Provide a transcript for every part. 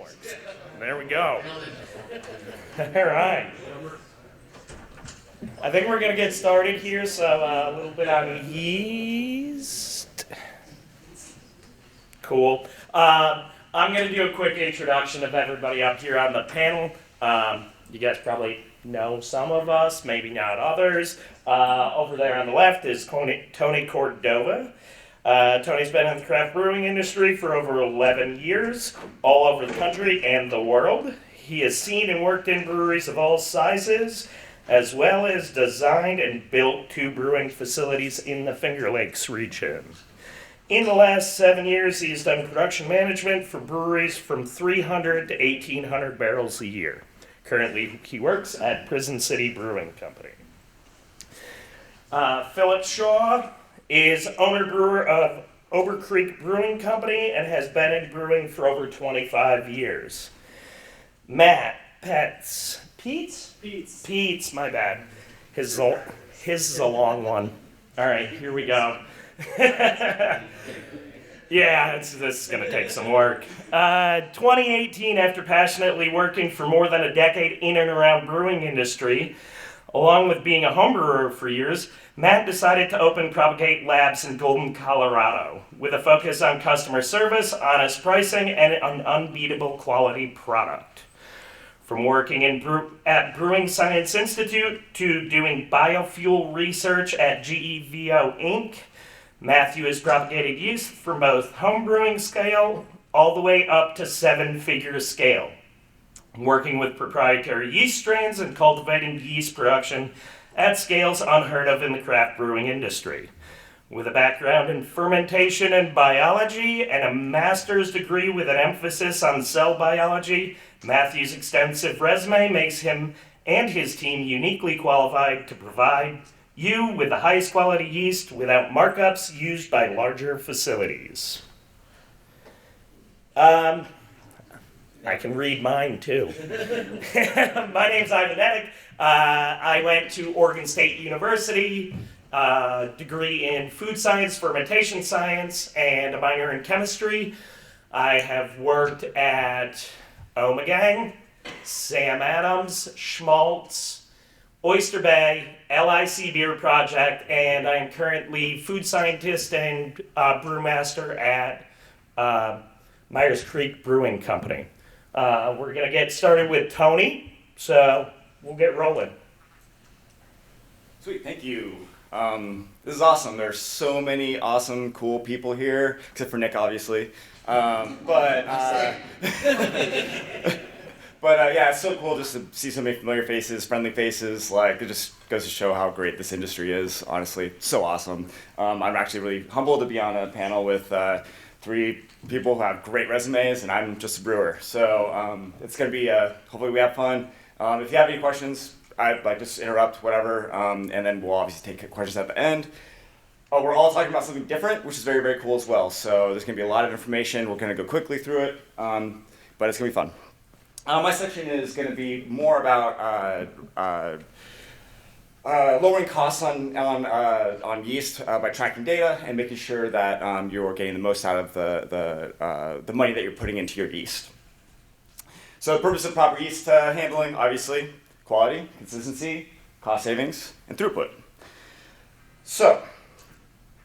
backwards. There we go. All right. I think we're going to get started here, so a little bit on yeast. Cool. I'm going to do a quick introduction of everybody up here on the panel. You guys probably know some of us, maybe not others. Over there on the left is Tony Cordova. Tony's been in the craft brewing industry for over 11 years, all over the country and the world. He has seen and worked in breweries of all sizes, as well as designed and built 2 brewing facilities in the Finger Lakes region. In the last 7 years, he's done production management for breweries from 300 to 1,800 barrels a year. Currently, he works at Prison City Brewing Company. Philip Shaw is owner-brewer of Obercreek Brewing Company and has been in brewing for over 25 years. Matt Peetz. Peetz, my bad. His is a long one. All right, here we go. Yeah, this is going to take some work. 2018, after passionately working for more than a decade in and around brewing industry, along with being a home brewer for years, Matt decided to open Propagate Labs in Golden, Colorado, with a focus on customer service, honest pricing, and an unbeatable quality product. From working at Brewing Science Institute to doing biofuel research at GEVO Inc., Matthew has propagated yeast from both home brewing scale all the way up to 7-figure scale, working with proprietary yeast strains and cultivating yeast production at scales unheard of in the craft brewing industry. With a background in fermentation and biology and a master's degree with an emphasis on cell biology, Matthew's extensive resume makes him and his team uniquely qualified to provide you with the highest quality yeast without markups used by larger facilities. I can read mine too. My name's Dedek. I went to Oregon State University, degree in food science, fermentation science, and a minor in chemistry. I have worked at Omegang, Sam Adams, Schmaltz, Oyster Bay, LIC Beer Project, and I am currently food scientist and brewmaster at Meiers Brewing Company. We're going to get started with Tony, so we'll get rolling. Sweet, thank you. This is awesome. There's so many awesome, cool people here, except for Nick, obviously. But yeah, it's so cool just to see so many familiar faces, friendly faces. Like, it just goes to show how great this industry is, honestly. So awesome. I'm actually really humbled to be on a panel with 3 people who have great resumes, and I'm just a brewer. So it's going to be, hopefully we have fun. If you have any questions, I'd like just interrupt, whatever, and then we'll obviously take questions at the end. We're all talking about something different, which is very, very cool as well. So there's going to be a lot of information. We're going to go quickly through it, but it's going to be fun. My section is going to be more about lowering costs on yeast by tracking data and making sure that you're getting the most out of the money that you're putting into your yeast. So the purpose of proper yeast handling, obviously, quality, consistency, cost savings, and throughput. So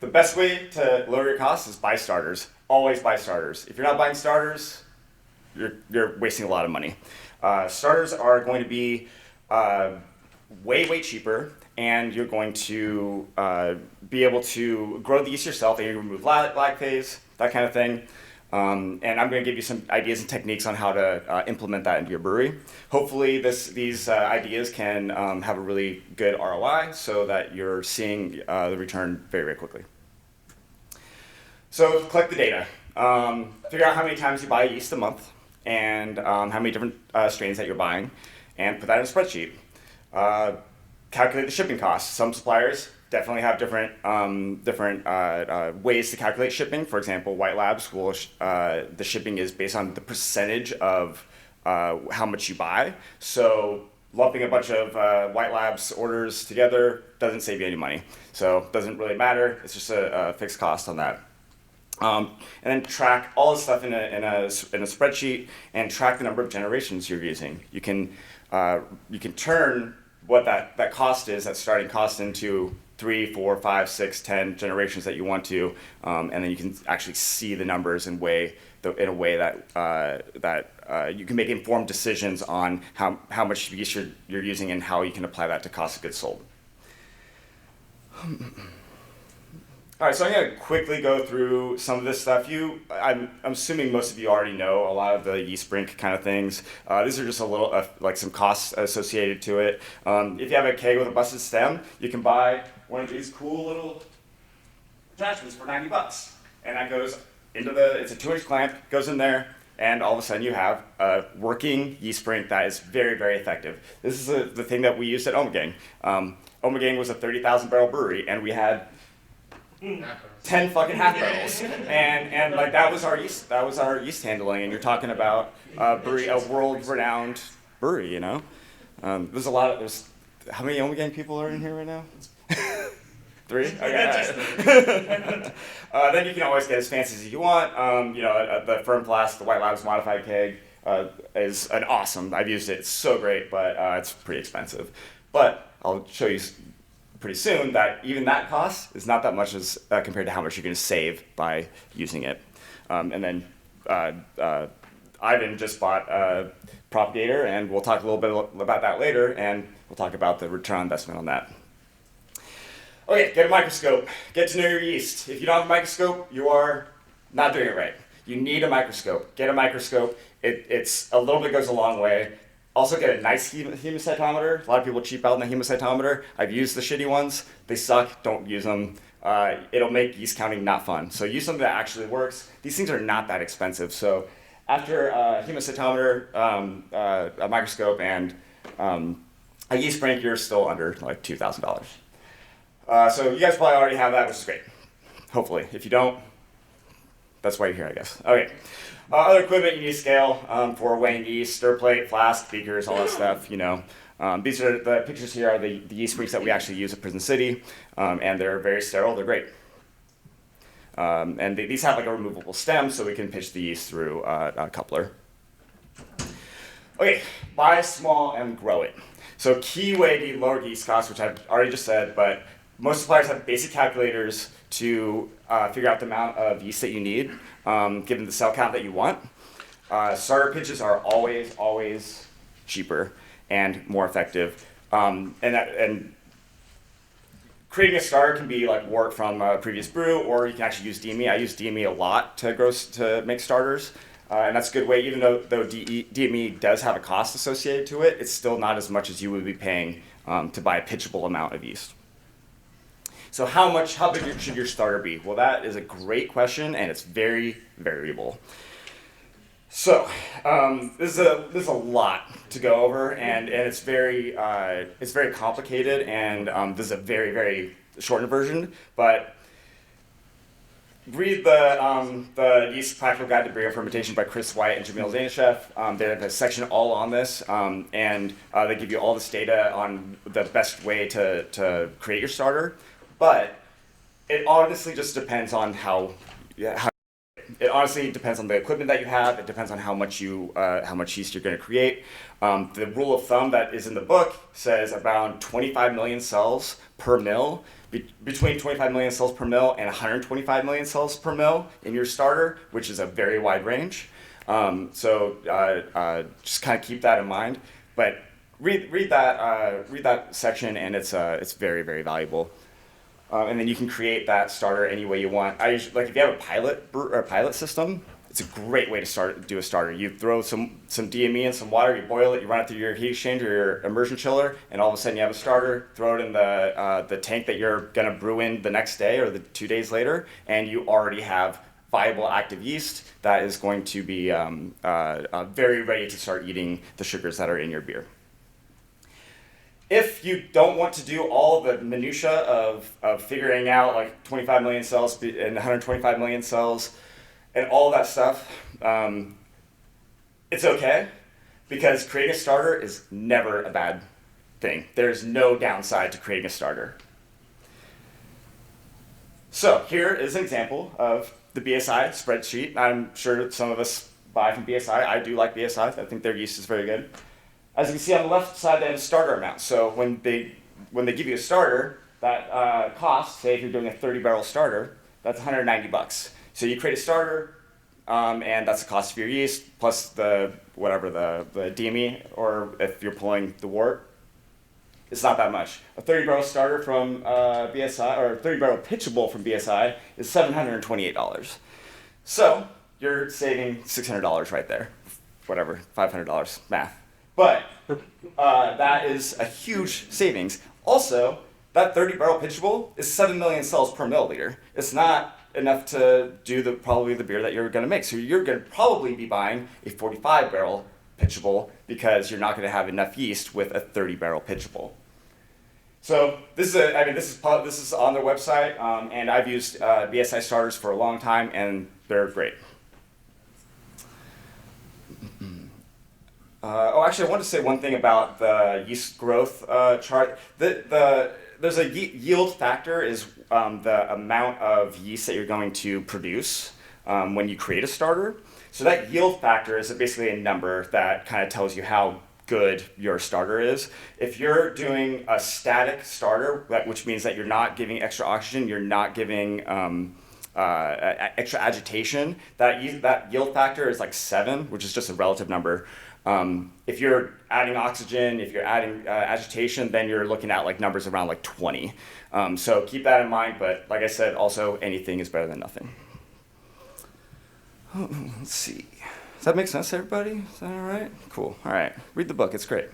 the best way to lower your costs is buy starters. Always buy starters. If you're not buying starters, you're wasting a lot of money. Starters are going to be way cheaper, and you're going to be able to grow the yeast yourself, and you remove lactase, that kind of thing. And I'm going to give you some ideas and techniques on how to implement that into your brewery. Hopefully these ideas can have a really good ROI so that you're seeing the return very, very quickly. So collect the data. Figure out how many times you buy yeast a month and how many different strains that you're buying, and put that in a spreadsheet. Calculate the shipping costs. Some suppliers definitely have different ways to calculate shipping. For example, White Labs will the shipping is based on the percentage of how much you buy. So lumping a bunch of White Labs orders together doesn't save you any money. So it doesn't really matter. It's just a fixed cost on that. And then track all the stuff in a spreadsheet and track the number of generations you're using. You can turn what that cost is, that starting cost, into 3, 4, 5, 6, 10 generations that you want to, and then you can actually see the numbers in a way that you can make informed decisions on how much yeast you're using and how you can apply that to cost of goods sold. All right, so I'm going to quickly go through some of this stuff. I'm assuming most of you already know a lot of the yeast brink kind of things. These are just a little, like some costs associated to it. If you have a keg with a busted stem, you can buy one of these cool little attachments for $90. And that goes into it's a 2-inch clamp, goes in there, and all of a sudden you have a working yeast brink that is very, very effective. This is the thing that we used at Obercreek. Obercreek was a 30,000 barrel brewery, and we had 10 fucking half barrels, and like that was our yeast handling. And you're talking about a world-renowned brewery, you know. There's how many Obercreek people are in here right now? 3? Okay. Then you can always get as fancy as you want. The Firm Flask, the White Labs modified keg, is an awesome. I've used it. It's so great, but it's pretty expensive. But I'll show you pretty soon that even that cost is not that much as compared to how much you're going to save by using it. And then Ivan just bought a Propagator, and we'll talk a little bit about that later, and we'll talk about the return on investment on that. Okay, get a microscope. Get to know your yeast. If you don't have a microscope, you are not doing it right. You need a microscope. Get a microscope. It's a little bit goes a long way. Also get a nice hemocytometer. A lot of people cheap out on the hemocytometer. I've used the shitty ones. They suck. Don't use them. It'll make yeast counting not fun. So use something that actually works. These things are not that expensive. So after a hemocytometer, a microscope, and a yeast brink, you're still under like $2,000. So you guys probably already have that, which is great. Hopefully. If you don't, that's why you're here, I guess. Okay. Other equipment you need scale for weighing yeast: stir plate, flask, beakers, all that stuff. These are the pictures here are the yeast brinks that we actually use at Prison City, and they're very sterile. They're great. And these have like a removable stem, so we can pitch the yeast through a coupler. Okay, buy small and grow it. So key way to lower yeast costs, which I've already just said, but most suppliers have basic calculators to figure out the amount of yeast that you need, given the cell count that you want. Starter pitches are always cheaper and more effective. And creating a starter can be like wort from a previous brew, or you can actually use DME. I use DME a lot to make starters. And that's a good way, even though DME does have a cost associated to it, it's still not as much as you would be paying to buy a pitchable amount of yeast. So how big should your starter be? Well, that is a great question, and it's very variable. So this is a lot to go over, and it's very complicated, and this is a very, very shortened version, but read the Yeast Practical Guide to Brewing and Fermentation by Chris White and Jamil Zainasheff. They have a section all on this, and they give you all this data on the best way to create your starter. But it honestly just depends on it honestly depends on the equipment that you have. It depends on how much yeast you're going to create. The rule of thumb that is in the book says around 25 million cells per mil. Between 25 million cells per mil and 125 million cells per mil in your starter, which is a very wide range. So just kind of keep that in mind. But read that section, and it's very, very valuable. And then you can create that starter any way you want. If you have a pilot system, it's a great way to do a starter. You throw some DME and some water, you boil it, you run it through your heat exchanger or your immersion chiller, and all of a sudden you have a starter. Throw it in the tank that you're gonna brew in the next day or the 2 days later, and you already have viable active yeast that is going to be very ready to start eating the sugars that are in your beer. If you don't want to do all the minutia of figuring out like 25 million cells and 125 million cells and all that stuff, it's okay, because creating a starter is never a bad thing. There's no downside to creating a starter. So here is an example of the BSI spreadsheet. I'm sure some of us buy from BSI. I do like BSI. I think their yeast is very good. As you can see on the left side, they have a starter amount. So when they give you a starter, that cost, say if you're doing a 30-barrel starter, that's $190. So you create a starter, and that's the cost of your yeast plus the DME, or if you're pulling the wort. It's not that much. A 30-barrel starter from BSI, or a 30-barrel pitchable from BSI is $728. So you're saving $600 right there. Whatever, $500 math. But that is a huge savings. Also, that 30-barrel pitchable is 7 million cells per milliliter. It's not enough to do probably the beer that you're going to make. So you're going to probably be buying a 45-barrel pitchable because you're not going to have enough yeast with a 30-barrel pitchable. So this is on their website, and I've used BSI starters for a long time, and they're great. Actually, I wanted to say one thing about the yeast growth chart. There's a yield factor is the amount of yeast that you're going to produce when you create a starter. So that yield factor is basically a number that kind of tells you how good your starter is. If you're doing a static starter, which means that you're not giving extra oxygen, you're not giving extra agitation, that yield factor is like 7, which is just a relative number. If you're adding oxygen, if you're adding agitation, then you're looking at like numbers around like 20. So keep that in mind, but like I said, also anything is better than nothing. Let's see. Does that make sense to everybody? Is that all right? Cool. All right. Read the book. It's great.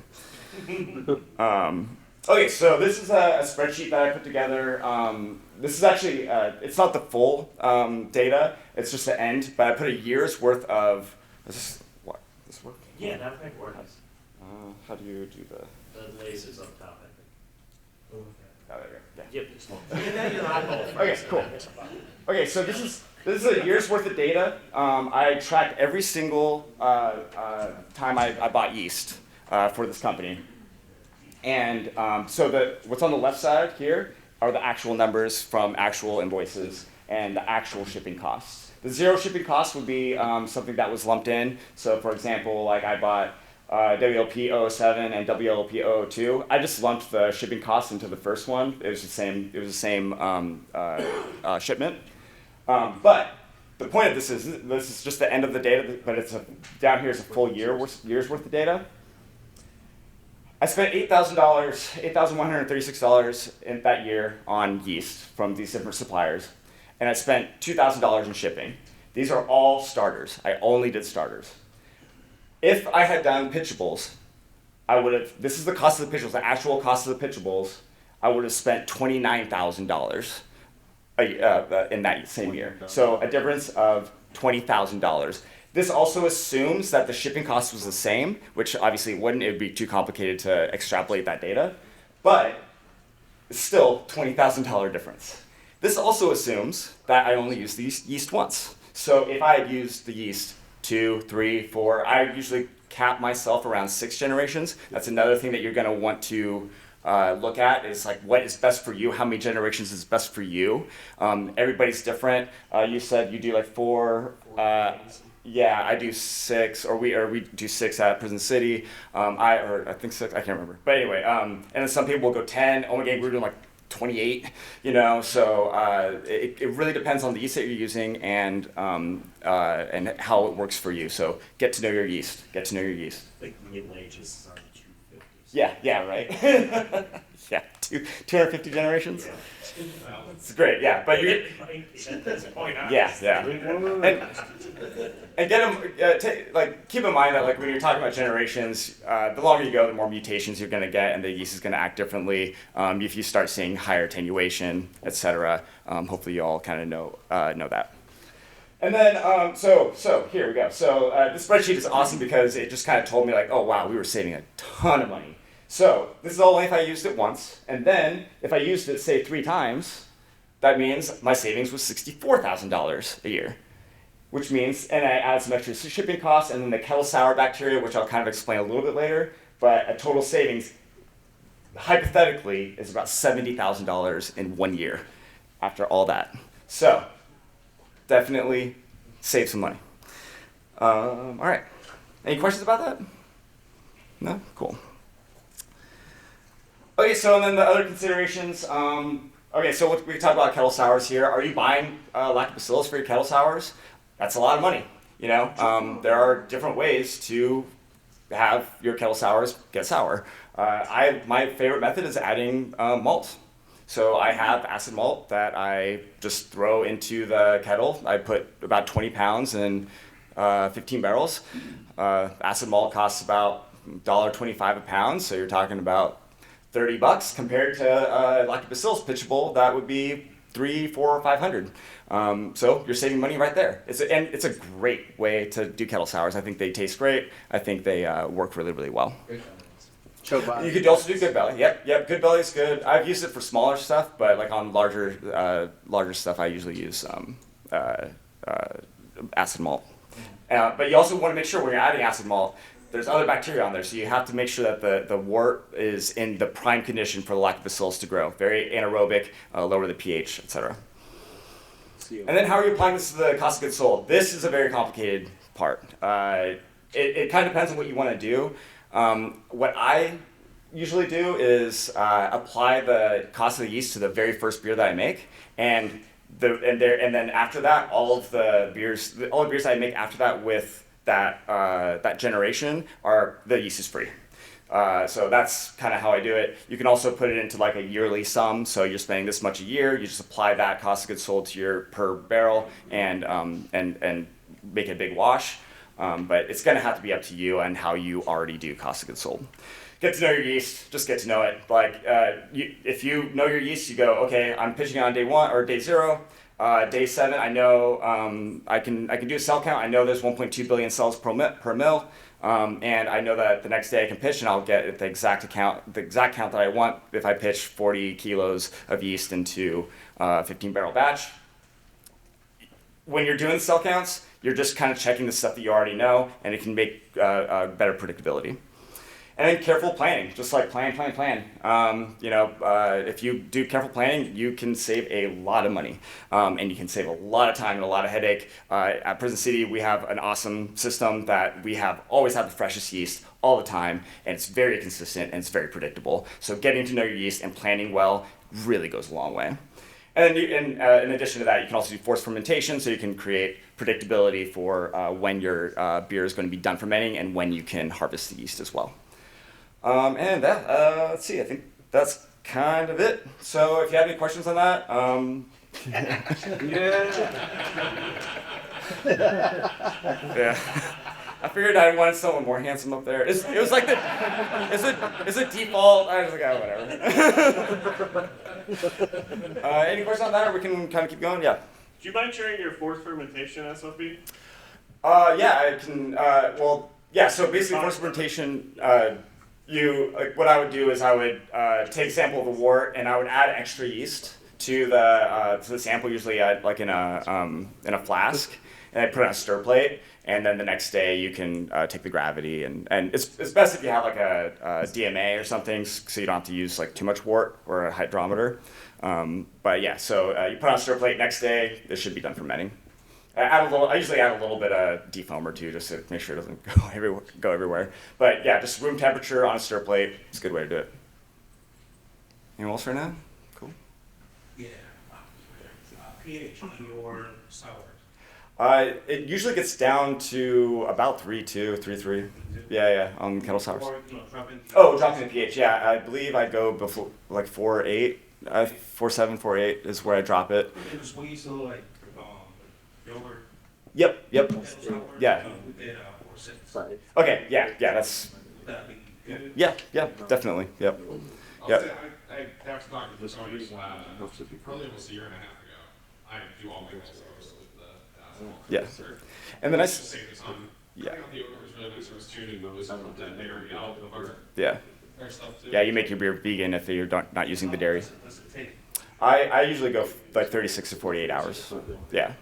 Okay, so this is a spreadsheet that I put together. This is actually, it's not the full data. It's just the end, but I put a year's worth of, does this work? Yeah, that thing works. How do you do The laser's up top, I think. Oh, there you Yep. Okay, cool. Okay, so this is a year's worth of data. I tracked every single time I bought yeast for this company. And so what's on the left side here are the actual numbers from actual invoices and the actual shipping costs. The zero shipping cost would be something that was lumped in. So for example, like I bought WLP 007 and WLP 002. I just lumped the shipping costs into the first one. It was the same shipment. But the point of this is just the end of the data, but down here is a full year's worth of data. I spent $8,136 in that year on yeast from these different suppliers, and I spent $2,000 in shipping. These are all starters. I only did starters. If I had done pitchables, this is the cost of the pitchables, the actual cost of the pitchables, I would have spent $29,000 in that same year. So a difference of $20,000. This also assumes that the shipping cost was the same, which obviously it wouldn't. It would be too complicated to extrapolate that data. But it's still $20,000 difference. This also assumes that I only used the yeast once. So if I had used the yeast 2, 3, 4, I usually cap myself around 6 generations. That's another thing that you're going to want to look at is like what is best for you, how many generations is best for you. Everybody's different. You said you do like 4. Yeah, I do 6, or we do 6 at Prison City. I think 6. I can't remember. But anyway, and then some people will go 10. Oh my God, we're doing like 28. So it really depends on the yeast that you're using and how it works for you. So get to know your yeast. Get to know your yeast. Like middle ages are 250s. Yeah, right. Yeah, 250 generations. Yeah. It's great, yeah. But you and get them. Keep in mind that like when you're talking about generations, the longer you go, the more mutations you're going to get, and the yeast is going to act differently. If you start seeing higher attenuation, etc., hopefully you all kind of know that. And then so here we go. So this spreadsheet is awesome because it just kind of told me like, oh wow, we were saving a ton of money. So this is only if I used it once, and then if I used it, say, 3 times, that means my savings was $64,000 a year, which means, and I add some extra shipping costs, and then the kettle sour bacteria, which I'll kind of explain a little bit later, but a total savings, hypothetically, is about $70,000 in 1 year after all that. So definitely save some money. All right. Any questions about that? No? Cool. Okay, so and then the other considerations. Okay, so we talked about kettle sours here. Are you buying lactobacillus for your kettle sours? That's a lot of money. You know, there are different ways to have your kettle sours get sour. My favorite method is adding malt. So I have acid malt that I just throw into the kettle. I put about 20 pounds in 15 barrels. Acid malt costs about $1.25 a pound, so you're talking about $30 compared to lactobacillus pitchable, that would be $300, $400, or $500. So you're saving money right there. And it's a great way to do kettle sours. I think they taste great. I think they work really, really well. You could also do Good Belly. Yep. Good Belly is good. I've used it for smaller stuff, but like on larger stuff, I usually use acid malt. But you also want to make sure when you're adding acid malt, there's other bacteria on there, so you have to make sure that the wort is in the prime condition for the lactobacillus to grow. Very anaerobic, lower the pH, etc. And then how are you applying this to the cost of goods sold? This is a very complicated part. It kind of depends on what you want to do. What I usually do is apply the cost of the yeast to the very first beer that I make, and then after that, all the beers I make after that with that generation the yeast is free. So that's kind of how I do it. You can also put it into like a yearly sum. So you're spending this much a year. You just apply that cost of goods sold to your per barrel and make a big wash. But it's going to have to be up to you and how you already do cost of goods sold. Get to know your yeast. Just get to know it. Like if you know your yeast, you go, okay, I'm pitching on day 1 or day 0. Day 7, I know I can do a cell count. I know there's 1.2 billion cells per mil, and I know that the next day I can pitch and I'll get the exact count that I want if I pitch 40 kilos of yeast into a 15-barrel batch. When you're doing the cell counts, you're just kind of checking the stuff that you already know, and it can make better predictability. And then careful planning, just like plan. If you do careful planning, you can save a lot of money, and you can save a lot of time and a lot of headache. At Prison City, we have an awesome system that we always have the freshest yeast all the time, and it's very consistent and it's very predictable. So getting to know your yeast and planning well really goes a long way. And then in addition to that, you can also do forced fermentation, so you can create predictability for when your beer is going to be done fermenting and when you can harvest the yeast as well. And that, let's see, I think that's kind of it. So if you have any questions on that, yeah. I figured I wanted someone more handsome up there. It was like is it default? I was like, oh, whatever. Any questions on that, or we can kind of keep going? Yeah. Do you mind sharing your forced fermentation SOP? Yeah, I can. So basically, forced fermentation. What I would do is I would take a sample of the wort and I would add extra yeast to the sample, usually like in a flask, and I put it on a stir plate. And then the next day you can take the gravity and it's best if you have like a DMA or something, so you don't have to use like too much wort or a hydrometer. But yeah, so you put on a stir plate. Next day this should be done fermenting. I usually add a little bit of defoamer too, just to make sure it doesn't go everywhere. But yeah, just room temperature on a stir plate. It's a good way to do it. Anyone else right now? Cool. Yeah. pH on your sours. It usually gets down to about 3.2, 3.3. Yeah, on kettle sours. Dropping the pH. Yeah, I believe I go before like 4.8, 4.7, 4.8 is where I drop it. It was so like yogurt. Yep. Yeah. Okay. Yeah. That's. Yeah. Definitely. Yep. Yep. I have to talk to this audience. Probably almost a year and a half ago, I do all my sours with the yeah. And then I. Yeah. The yogurt was really nice. It was tuned and was the dairy out of the butter. Yeah. Yeah, you make your beer vegan if you're not using the dairy. I usually go like 36 to 48 hours. Yeah.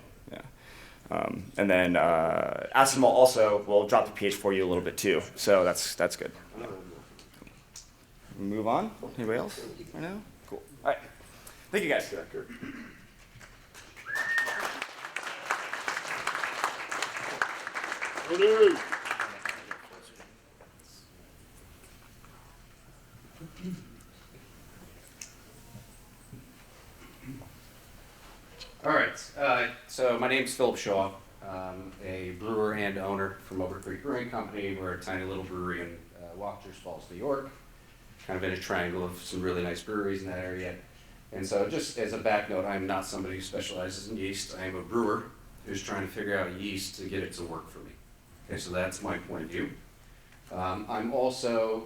And then acid malt also will drop the pH for you a little bit too, so that's good. Yeah. Move on. Anybody else right now? Cool. All right. Thank you guys. All right, so my name's Philip Shaw. I'm a brewer and owner from Obercreek Brewing Company. We're a tiny little brewery in Waukesha Falls, New York, kind of in a triangle of some really nice breweries in that area. And so just as a back note, I'm not somebody who specializes in yeast. I am a brewer who's trying to figure out yeast to get it to work for me. Okay, so that's my point of view. I'm also,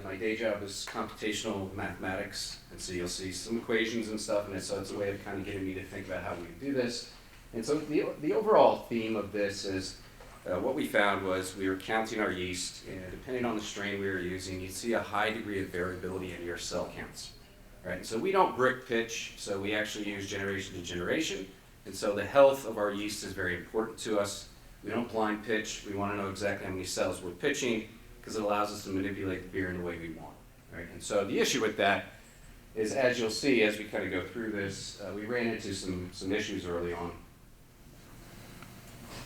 my day job is computational mathematics, and so you'll see some equations and stuff in it, so it's a way of kind of getting me to think about how we do this. And so the overall theme of this is, what we found was we were counting our yeast, and depending on the strain we were using, you'd see a high degree of variability in your cell counts. Right? And so we don't brick pitch, so we actually use generation to generation, and so the health of our yeast is very important to us. We don't blind pitch. We want to know exactly how many cells we're pitching, because it allows us to manipulate the beer in the way we want. Right? And so the issue with that is, as you'll see as we kind of go through this, we ran into some issues early on.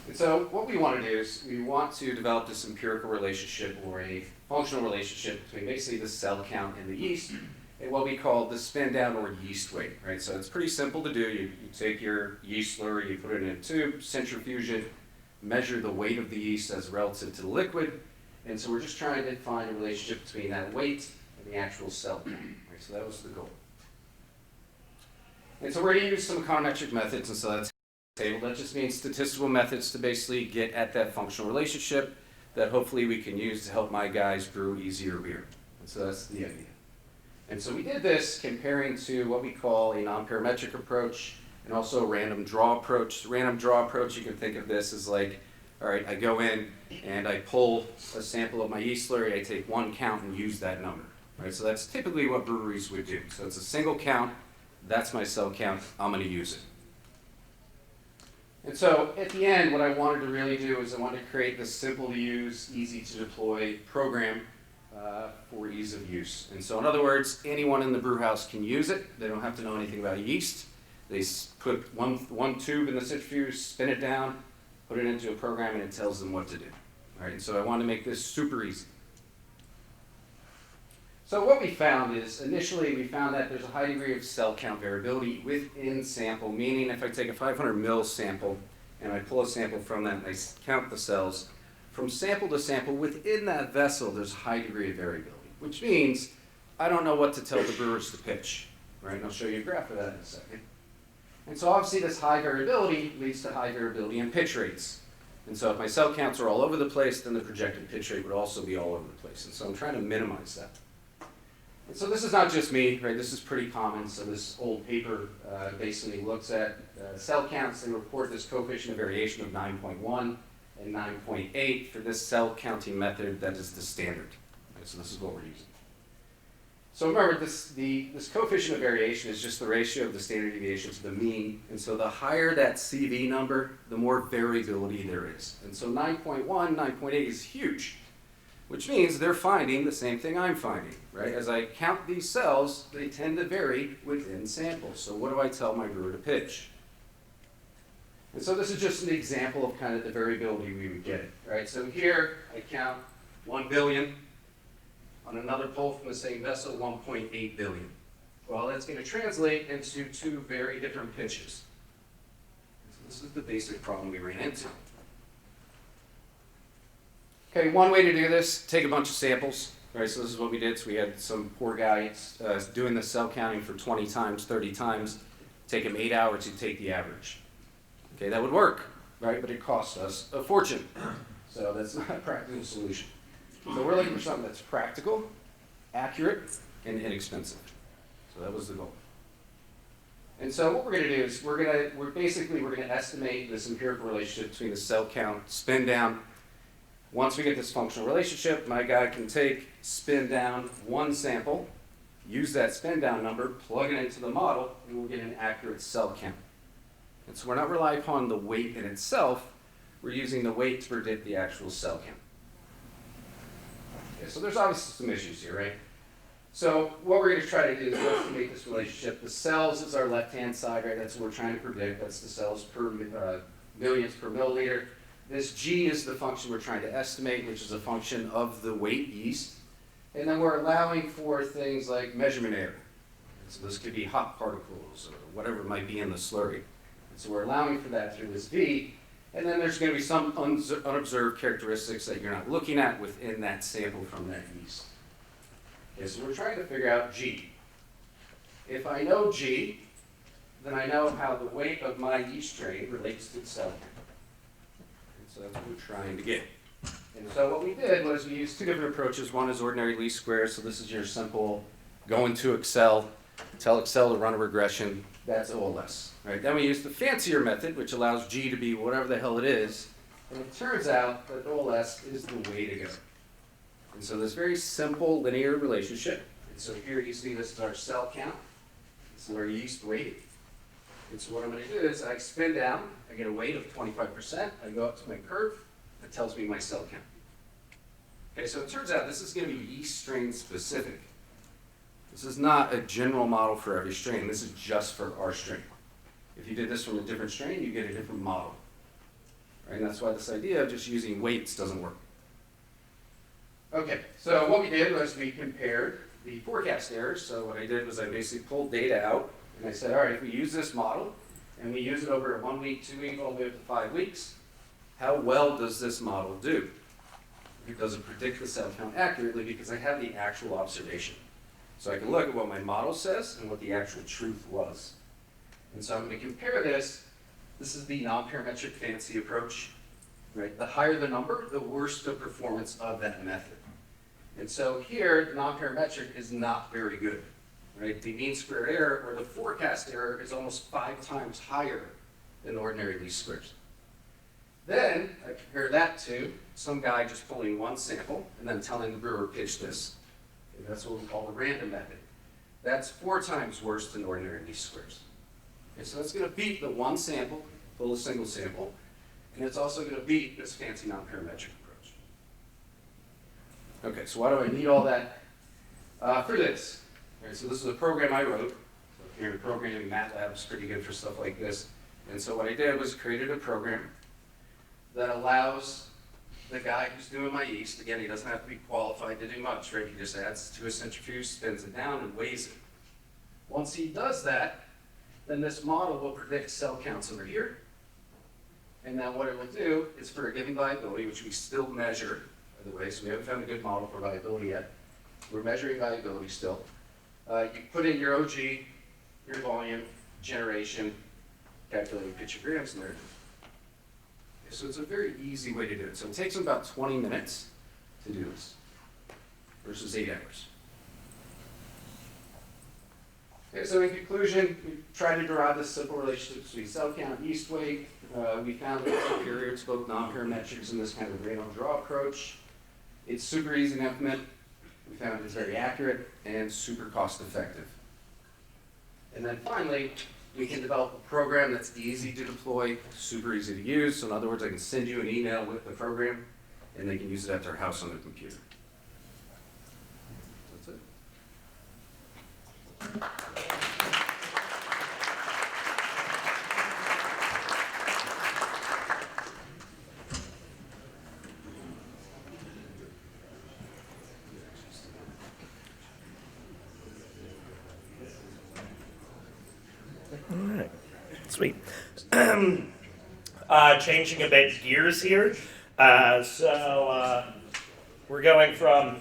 And so what we want to do is we want to develop this empirical relationship, or a functional relationship, between basically the cell count and the yeast, and what we call the spin down or yeast weight. Right? So it's pretty simple to do. You take your yeast slurry, you put it in a tube, centrifuge, measure the weight of the yeast as relative to the liquid. And so we're just trying to find a relationship between that weight and the actual cell count. Right? So that was the goal. And so we're going to use some econometric methods, and so that's a table. That just means statistical methods to basically get at that functional relationship that hopefully we can use to help my guys brew easier beer. And so that's the idea. And so we did this comparing to what we call a non-parametric approach and also a random draw approach. The random draw approach, you can think of this as like, all right, I go in and I pull a sample of my yeast slurry, I take one count and use that number. Right? So that's typically what breweries would do. So it's a single count, that's my cell count, I'm going to use it. And so at the end, what I wanted to really do is I wanted to create this simple to use, easy to deploy program for ease of use. And so in other words, anyone in the brew house can use it. They don't have to know anything about yeast. They put one tube in the centrifuge, spin it down, put it into a program, and it tells them what to do. All right, and so I wanted to make this super easy. So what we found is, initially we found that there's a high degree of cell count variability within sample, meaning if I take a 500 ml sample and I pull a sample from that and I count the cells, from sample to sample within that vessel there's a high degree of variability, which means I don't know what to tell the brewers to pitch. Right? And I'll show you a graph of that in a second. And so obviously this high variability leads to high variability in pitch rates. And so if my cell counts are all over the place, then the projected pitch rate would also be all over the place. And so I'm trying to minimize that. And so this is not just me, right? This is pretty common. So this old paper basically looks at cell counts. They report this coefficient of variation of 9.1 and 9.8 for this cell counting method that is the standard. Right? So this is what we're using. So remember, this coefficient of variation is just the ratio of the standard deviation to the mean. And so the higher that CV number, the more variability there is. And so 9.1, 9.8 is huge, which means they're finding the same thing I'm finding, right? As I count these cells, they tend to vary within samples. So what do I tell my brewer to pitch? And so this is just an example of kind of the variability we would get, right? So here I count 1 billion. On another pull from the same vessel, 1.8 billion. Well, that's going to translate into two very different pitches. So this is the basic problem we ran into. Okay, one way to do this, take a bunch of samples. Right, so this is what we did. So we had some poor guy doing the cell counting for 20 times, 30 times. Take him 8 hours to take the average. Okay, that would work, right? But it costs us a fortune. So that's not a practical solution. So we're looking for something that's practical, accurate, and inexpensive. So that was the goal. And so what we're going to do is we're going to estimate this empirical relationship between the cell count, spin down. Once we get this functional relationship, my guy can take, spin down one sample, use that spin down number, plug it into the model, and we'll get an accurate cell count. And so we're not relying upon the weight in itself, we're using the weight to predict the actual cell count. Okay, so there's obviously some issues here, right? So what we're going to try to do is estimate this relationship. The cells is our left-hand side, right? That's what we're trying to predict. That's the cells per millions per milliliter. This G is the function we're trying to estimate, which is a function of the weight yeast. And then we're allowing for things like measurement error. So this could be hot particles or whatever might be in the slurry. And so we're allowing for that through this V. And then there's going to be some unobserved characteristics that you're not looking at within that sample from that yeast. Okay, so we're trying to figure out G. If I know G, then I know how the weight of my yeast strain relates to the cell count. And so that's what we're trying to get. And so what we did was we used two different approaches. One is ordinary least squares. So this is your simple go into Excel, tell Excel to run a regression. That's OLS. Right? Then we used the fancier method, which allows G to be whatever the hell it is. And it turns out that OLS is the way to go. And so this very simple linear relationship. And so here you see this is our cell count. This is our yeast weight. And so what I'm going to do is I spin down. I get a weight of 25%. I go up to my curve. That tells me my cell count. Okay, so it turns out this is going to be yeast strain specific. This is not a general model for every strain. This is just for our strain. If you did this from a different strain, you get a different model. Right? And that's why this idea of just using weights doesn't work. Okay, so what we did was we compared the forecast errors. So what I did was I basically pulled data out, and I said, all right, if we use this model, and we use it over a 1 week, 2 week, all the way up to 5 weeks, how well does this model do? Does it predict the cell count accurately? Because I have the actual observation. So I can look at what my model says and what the actual truth was. And so I'm going to compare this. This is the non-parametric fancy approach. Right? The higher the number, the worse the performance of that method. And so here, the non-parametric is not very good. Right? The mean squared error, or the forecast error, is almost 5 times higher than ordinary least squares. Then I compare that to some guy just pulling one sample and then telling the brewer, pitch this. Okay, that's what we call the random method. That's 4 times worse than ordinary least squares. Okay, so it's going to beat the one sample, pull a single sample, and it's also going to beat this fancy non-parametric approach. Okay, so why do I need all that for this? Okay, so this is a program I wrote. So if you're in programming, MATLAB is pretty good for stuff like this. And so what I did was created a program that allows the guy who's doing my yeast, again, he doesn't have to be qualified to do much, right? He just adds to a centrifuge, spins it down, and weighs it. Once he does that, then this model will predict cell counts over here. And then what it will do is for a given viability, which we still measure, by the way, so we haven't found a good model for viability yet. We're measuring viability still. You put in your OG, your volume, generation, calculating picograms, and there it is. So it's a very easy way to do it. So it takes them about 20 minutes to do this versus 8 hours. Okay, so in conclusion, we tried to derive this simple relationship between cell count and yeast weight. We found that it's superior to both non-parametrics in this kind of random draw approach. It's super easy to implement. We found it's very accurate and super cost effective. And then finally, we can develop a program that's easy to deploy, super easy to use. So in other words, I can send you an email with the program, and they can use it at their house on their computer. That's it. Sweet. Changing a bit gears here. We're going from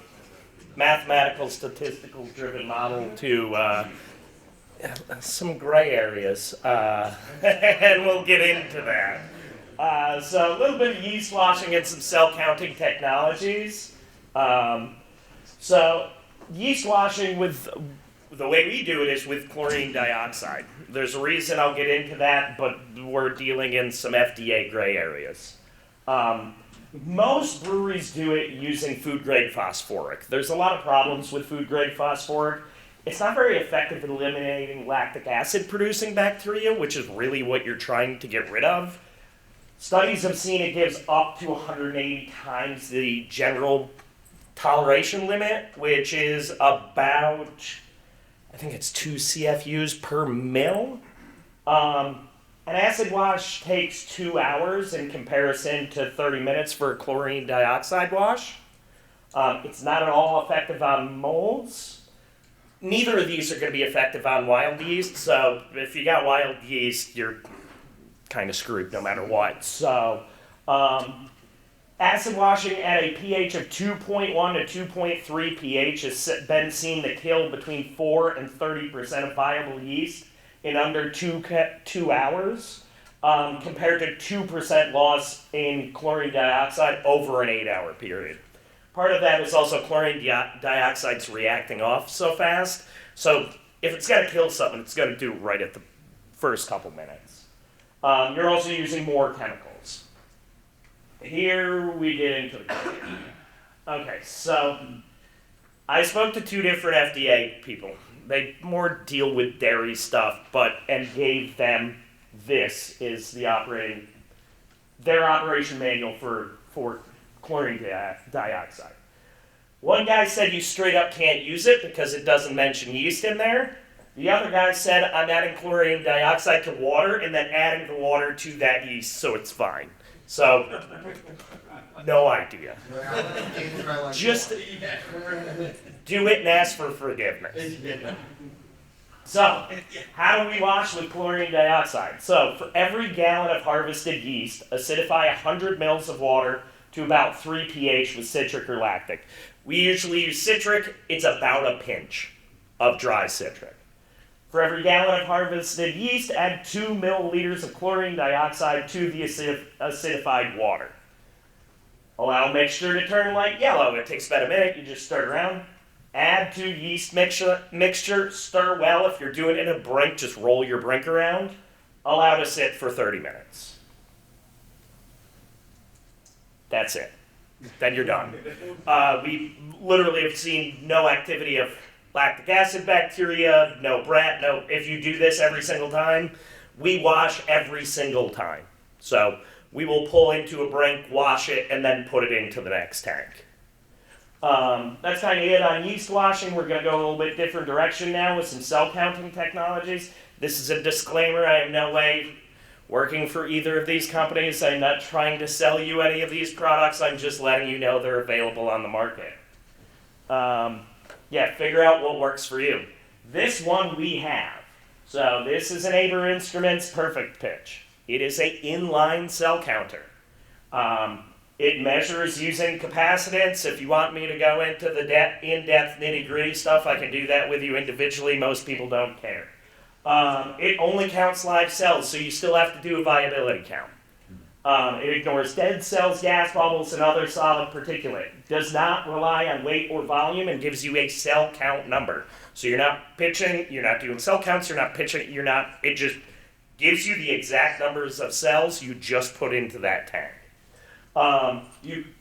mathematical, statistical driven model to some gray areas, and we'll get into that. So a little bit of yeast washing and some cell counting technologies. So yeast washing with the way we do it is with chlorine dioxide. There's a reason I'll get into that, but we're dealing in some FDA gray areas. Most breweries do it using food-grade phosphoric. There's a lot of problems with food-grade phosphoric. It's not very effective at eliminating lactic acid-producing bacteria, which is really what you're trying to get rid of. Studies have seen it gives up to 180 times the general toleration limit, which is about, I think it's 2 CFUs per mil. An acid wash takes 2 hours in comparison to 30 minutes for a chlorine dioxide wash. It's not at all effective on molds. Neither of these are going to be effective on wild yeast, so if you got wild yeast, you're kind of screwed no matter what. So, acid washing at a pH of 2.1 to 2.3 pH has been seen to kill between 4 and 30% of viable yeast in under 2 hours, compared to 2% loss in chlorine dioxide over an 8-hour period. Part of that is also chlorine dioxide's reacting off so fast, so if it's got to kill something, it's going to do it right at the first couple minutes. You're also using more chemicals. Here we get into the Okay, so I spoke to 2 different FDA people. They more deal with dairy stuff, and gave them this is their operation manual for chlorine dioxide. One guy said you straight up can't use it because it doesn't mention yeast in there. The other guy said I'm adding chlorine dioxide to water and then adding the water to that yeast, so it's fine. So, no idea. Just do it and ask for forgiveness. So, how do we wash with chlorine dioxide? So, for every gallon of harvested yeast, acidify 100 mils of water to about 3 pH with citric or lactic. We usually use citric, it's about a pinch of dry citric. For every gallon of harvested yeast, add 2 milliliters of chlorine dioxide to the acidified water. Allow mixture to turn light yellow. It takes about a minute, you just stir around. Add to yeast mixture, stir well. If you're doing it in a brink, just roll your brink around. Allow to sit for 30 minutes. That's it. Then you're done. We literally have seen no activity of lactic acid bacteria, no brat, no. If you do this every single time, we wash every single time. So we will pull into a brink, wash it, and then put it into the next tank. That's kind of it on yeast washing. We're going to go a little bit different direction now with some cell counting technologies. This is a disclaimer. I am no way working for either of these companies. I'm not trying to sell you any of these products. I'm just letting you know they're available on the market. Figure out what works for you. This one we have. So this is an Aber Instruments Perfect Pitch. It is an inline cell counter. It measures using capacitance. If you want me to go into the in-depth nitty-gritty stuff, I can do that with you individually. Most people don't care. It only counts live cells, so you still have to do a viability count. It ignores dead cells, gas bubbles, and other solid particulate. Does not rely on weight or volume and gives you a cell count number. So you're not pitching, you're not doing cell counts, you're not pitching, it just gives you the exact numbers of cells you just put into that tank.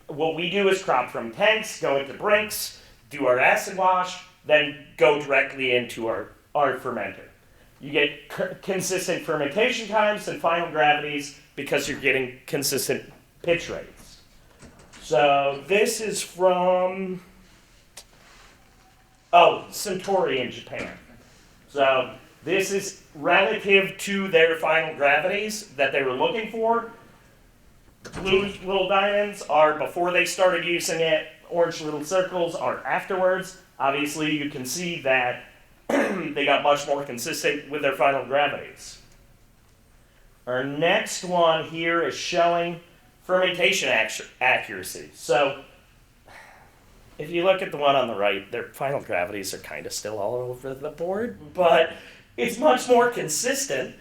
What we do is crop from tanks, go into brinks, do our acid wash, then go directly into our fermenter. You get consistent fermentation times and final gravities because you're getting consistent pitch rates. So this is from Suntory in Japan. So this is relative to their final gravities that they were looking for. Blue little diamonds are before they started using it. Orange little circles are afterwards. Obviously, you can see that they got much more consistent with their final gravities. Our next one here is showing fermentation accuracy. So, if you look at the one on the right, their final gravities are kind of still all over the board, but it's much more consistent.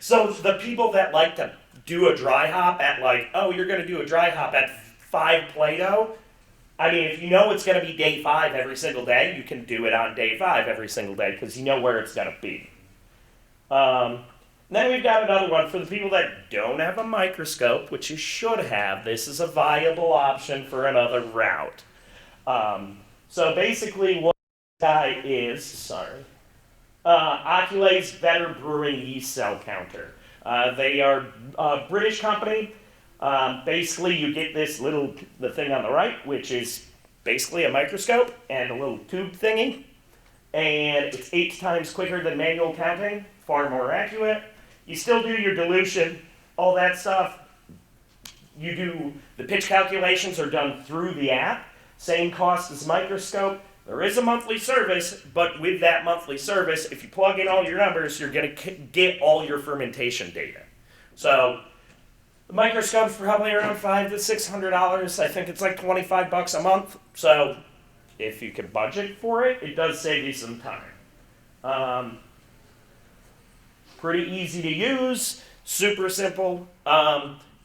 So the people that like to do a dry hop at you're going to do a dry hop at 5 Plato. I mean, if you know it's going to be day 5 every single day, you can do it on day 5 every single day because you know where it's going to be. Then we've got another one for the people that don't have a microscope, which you should have. This is a viable option for another route. So basically what this guy is, Oculay's Better Brewing Yeast Cell Counter. They are a British company. Basically, you get the thing on the right, which is basically a microscope and a little tube thingy. And it's 8 times quicker than manual counting, far more accurate. You still do your dilution, all that stuff. You do, the pitch calculations are done through the app. Same cost as microscope. There is a monthly service, but with that monthly service, if you plug in all your numbers, you're going to get all your fermentation data. So the microscope's probably around $500 to $600. I think it's like $25 a month. So if you can budget for it, it does save you some time. Pretty easy to use, super simple.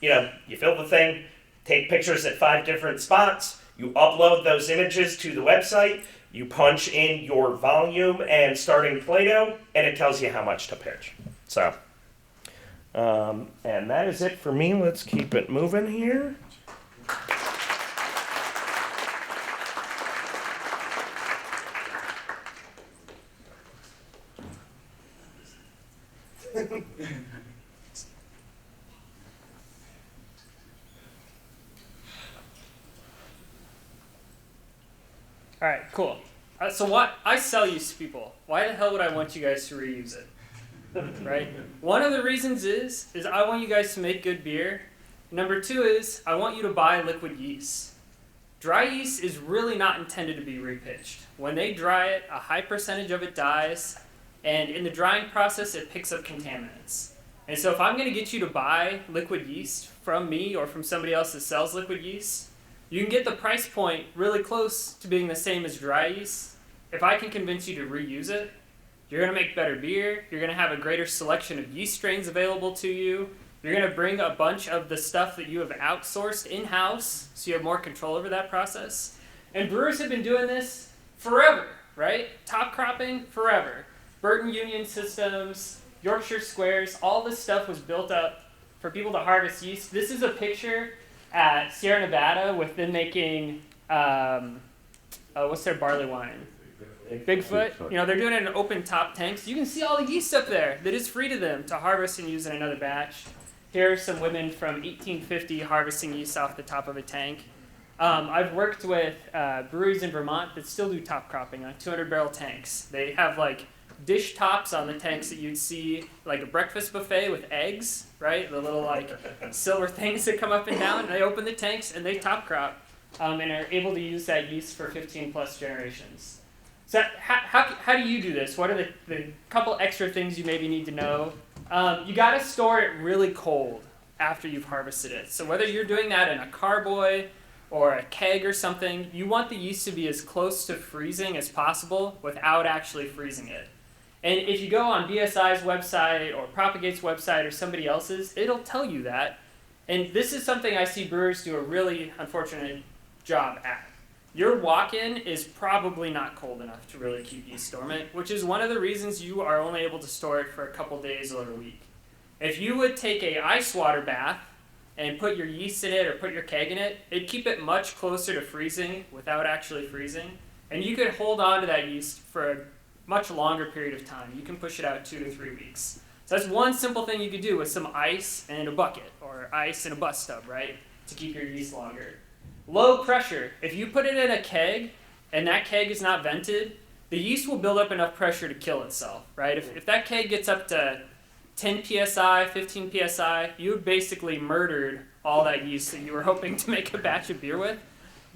You fill the thing, take pictures at 5 different spots, you upload those images to the website, you punch in your volume and starting Play-Doh, and it tells you how much to pitch. So, and that is it for me. Let's keep it moving here. All right, cool. So what I sell yeast to people. Why the hell would I want you guys to reuse it? Right? One of the reasons is I want you guys to make good beer. Number 2 is I want you to buy liquid yeast. Dry yeast is really not intended to be repitched. When they dry it, a high percentage of it dies, and in the drying process, it picks up contaminants. And so if I'm going to get you to buy liquid yeast from me or from somebody else that sells liquid yeast, you can get the price point really close to being the same as dry yeast. If I can convince you to reuse it, you're going to make better beer, you're going to have a greater selection of yeast strains available to you, you're going to bring a bunch of the stuff that you have outsourced in-house, so you have more control over that process. And brewers have been doing this forever, right? Top cropping, forever. Burton Union systems, Yorkshire squares, all this stuff was built up for people to harvest yeast. This is a picture at Sierra Nevada with them making, what's their barley wine? Bigfoot. They're doing it in open top tanks. You can see all the yeast up there that is free to them to harvest and use in another batch. Here are some women from 1850 harvesting yeast off the top of a tank. I've worked with breweries in Vermont that still do top cropping on 200-barrel tanks. They have like dish tops on the tanks that you'd see like a breakfast buffet with eggs, right? The little like silver things that come up and down. And they open the tanks and they top crop and are able to use that yeast for 15 plus generations. So how do you do this? What are the couple extra things you maybe need to know? You got to store it really cold after you've harvested it. So whether you're doing that in a carboy or a keg or something, you want the yeast to be as close to freezing as possible without actually freezing it. And if you go on BSI's website or Propagate's website or somebody else's, it'll tell you that. And this is something I see brewers do a really unfortunate job at. Your walk-in is probably not cold enough to really keep yeast dormant, which is one of the reasons you are only able to store it for a couple days or a week. If you would take a ice water bath and put your yeast in it or put your keg in it, it'd keep it much closer to freezing without actually freezing. And you could hold on to that yeast for a much longer period of time. You can push it out 2 to 3 weeks. So that's one simple thing you could do with some ice and a bucket or ice and a bus stub, right, to keep your yeast longer. Low pressure. If you put it in a keg and that keg is not vented, the yeast will build up enough pressure to kill itself, right? If that keg gets up to 10 psi, 15 psi, you've basically murdered all that yeast that you were hoping to make a batch of beer with.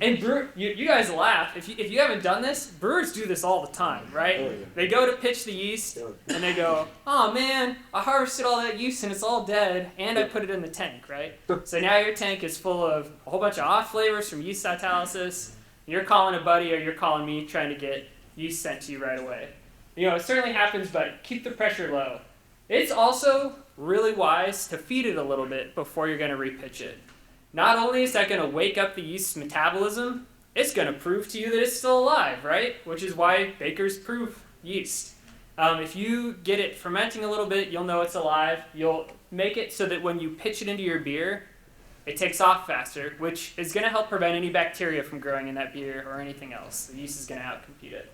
And you guys laugh. If you haven't done this, brewers do this all the time, right? Oh, yeah. They go to pitch the yeast, and they go, oh man, I harvested all that yeast and it's all dead, and I put it in the tank, right? So now your tank is full of a whole bunch of off flavors from yeast autolysis. You're calling a buddy or you're calling me trying to get yeast sent to you right away. It certainly happens, but keep the pressure low. It's also really wise to feed it a little bit before you're going to repitch it. Not only is that going to wake up the yeast's metabolism, it's going to prove to you that it's still alive, right? Which is why bakers proof yeast. If you get it fermenting a little bit, you'll know it's alive. You'll make it so that when you pitch it into your beer, it takes off faster, which is going to help prevent any bacteria from growing in that beer or anything else. The yeast is going to outcompete it.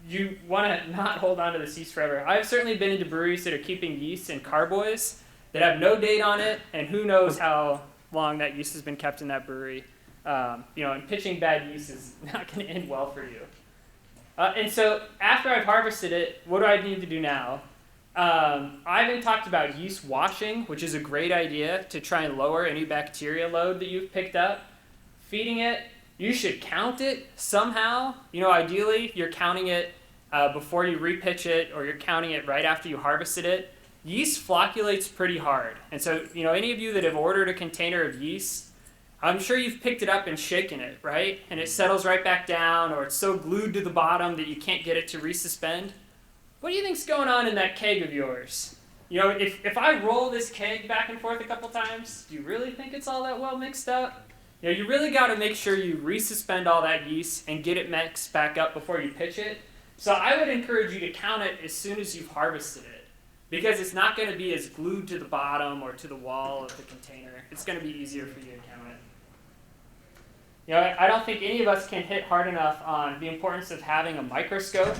You want to not hold on to this yeast forever. I've certainly been into breweries that are keeping yeast in carboys that have no date on it, and who knows how long that yeast has been kept in that brewery. And pitching bad yeast is not going to end well for you. And so after I've harvested it, what do I need to do now? Ivan talked about yeast washing, which is a great idea to try and lower any bacteria load that you've picked up. Feeding it, you should count it somehow. Ideally, you're counting it before you repitch it, or you're counting it right after you harvested it. Yeast flocculates pretty hard. And so, any of you that have ordered a container of yeast, I'm sure you've picked it up and shaken it, right? And it settles right back down, or it's so glued to the bottom that you can't get it to resuspend. What do you think's going on in that keg of yours? If I roll this keg back and forth a couple times, do you really think it's all that well mixed up? You really got to make sure you resuspend all that yeast and get it mixed back up before you pitch it. So I would encourage you to count it as soon as you've harvested it, because it's not going to be as glued to the bottom or to the wall of the container. It's going to be easier for you to count it. I don't think any of us can hit hard enough on the importance of having a microscope.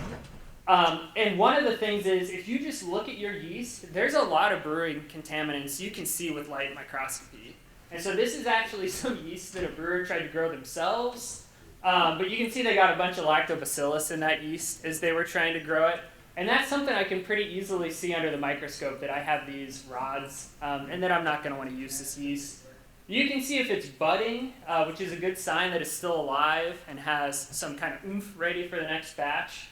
And one of the things is, if you just look at your yeast, there's a lot of brewing contaminants you can see with light microscopy. And so this is actually some yeast that a brewer tried to grow themselves. But you can see they got a bunch of lactobacillus in that yeast as they were trying to grow it. And that's something I can pretty easily see under the microscope, that I have these rods, and that I'm not going to want to use this yeast. You can see if it's budding, which is a good sign that it's still alive and has some kind of oomph ready for the next batch.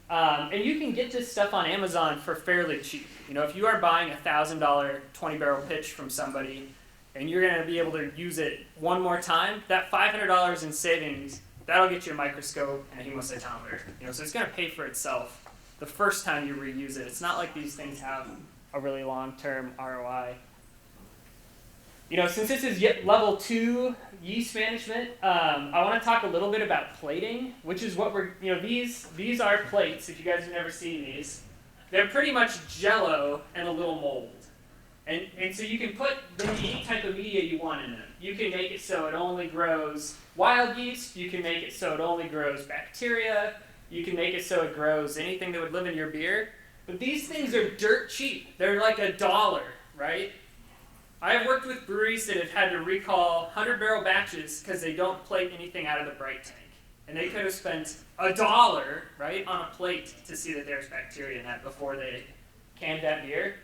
And you can get this stuff on Amazon for fairly cheap. If you are buying a $1,000 20-barrel pitch from somebody, and you're going to be able to use it one more time, that $500 in savings, that'll get you a microscope and a hemocytometer. So it's going to pay for itself the first time you reuse it. It's not like these things have a really long-term ROI. Since this is level 2 yeast management, I want to talk a little bit about plating, which is what we're, these are plates, if you guys have never seen these. They're pretty much Jell-O and a little mold. And so you can put any type of media you want in them. You can make it so it only grows wild yeast. You can make it so it only grows bacteria. You can make it so it grows anything that would live in your beer. But these things are dirt cheap. They're like $1, right? I have worked with breweries that have had to recall 100-barrel batches because they don't plate anything out of the bright tank. And they could have spent $1, right, on a plate to see that there's bacteria in that before they canned that beer.